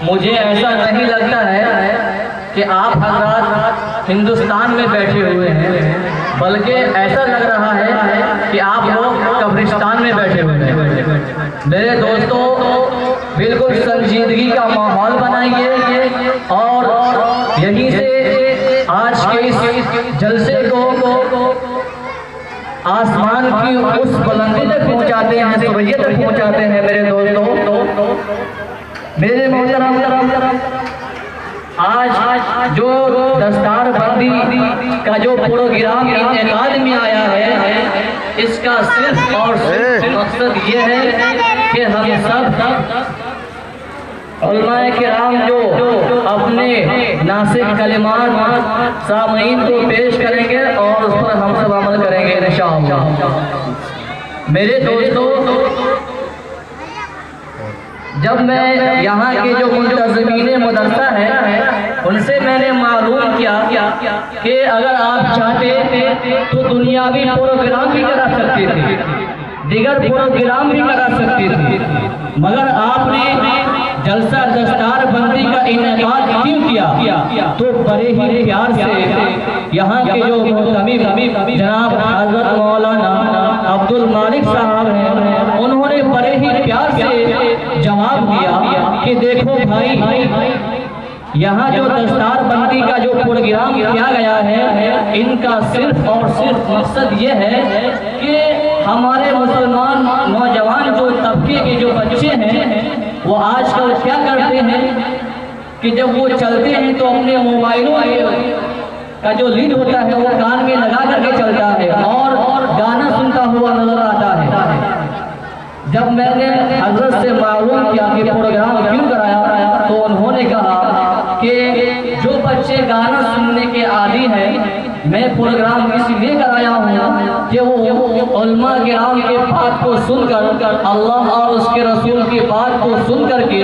मुझे ऐसा नहीं लगता है कि आप हज़रात हिंदुस्तान में बैठे हुए हैं, बल्कि ऐसा लग रहा है कि आप लोग कब्रिस्तान में बैठे हुए हैं। मेरे दोस्तों, बिल्कुल संजीदगी का माहौल बनाइए और यहीं से आज के इस जलसे को आसमान की उस बुलंदी तक पहुंचाते हैं, सुबह तक पहुंचाते हैं। मेरे दोस्तों, मेरे मोहतरम, आज जो दस्तार बंदी का जो प्रोग्राम इनेकाद में आया है, इसका सिर्फ और सिर्फ मकसद ये है कि हम सब उलमाए किराम जो अपने नासिक कलिमात सामीन को पेश करेंगे और उस पर हम सब अमल करेंगे इंशाअल्लाह। मेरे दोस्तों, जब मैं यहाँ के जो मुंतज़मीन मदरसा है उनसे मैंने मालूम किया कि अगर आप चाहते तो दुनियावी प्रोग्राम भी करा सकते थे, दिगर प्रोग्राम भी करा सकते थे, मगर आपने जलसा दस्तार बंदी का इनेकाद क्यों किया? तो बड़े ही प्यार से यहाँ के जो मुहतमिम जनाब हज़रत मौलाना अब्दुल मालिक साहब हैं, उन्होंने बड़े ही प्यार से जवाब दिया कि देखो भाई, यहाँ जो दस्तार बंदी का जो प्रोग्राम किया गया है, इनका सिर्फ और सिर्फ मकसद ये है कि हमारे मुसलमान नौजवान जो तबके के जो बच्चे हैं वो आजकल क्या करते हैं कि जब वो चलते हैं तो अपने मोबाइलों का जो लीड होता है वो कान में लगा करके चलता है और गाना सुनता हुआ नजर आता है। जब मैंने हजरत से मालूम किया कि प्रोग्राम क्यों कराया, तो उन्होंने कहा कि जो बच्चे गाना सुनने के आदी हैं, मैं प्रोग्राम इसलिए कराया हूँ कि वो उलमा किराम के बात को सुनकर, अल्लाह और उसके रसूल की बात को सुन करके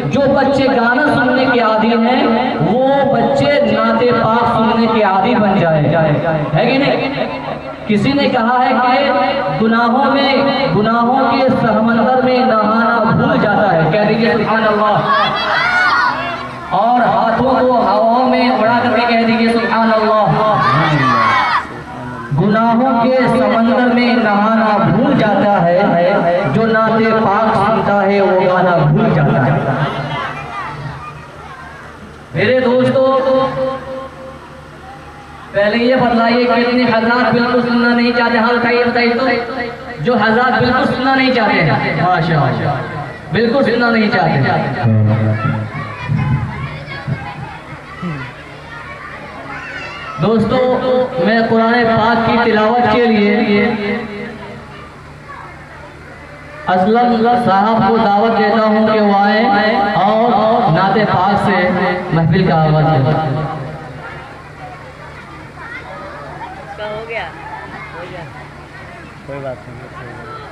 जो बच्चे गाना सुनने के आदी हैं, वो बच्चे नाते पाक सुनने के आदी बन जाए, है कि नहीं? किसी ने कहा है कि गुनाहों के समंदर में नहाना भूल जाता है, कह दीजिए सुभान अल्लाह, और हाथों को हवाओं में उड़ा करके कह दीजिए सुभान अल्लाह। गुनाहों के समंदर में नहाना भूल जाता है, जो नाते पाक सुनता है वो गाना भूल जाता है। मेरे दोस्तों, पहले ये बतलाइए कितने हज़रात बिल्कुल सुनना नहीं चाहते? हाँ बताइए तो जो हज़रात बिल्कुल सुनना नहीं चाहते, माशाअल्लाह, बिल्कुल सुनना नहीं चाहते। दोस्तों, मैं कुरान पाक की तिलावत के लिए असलम साहब को दावत देता हूँ कि वो आए और नाते पाक से महफिल का आगाज़ करें। हो गया कोई बात नहीं।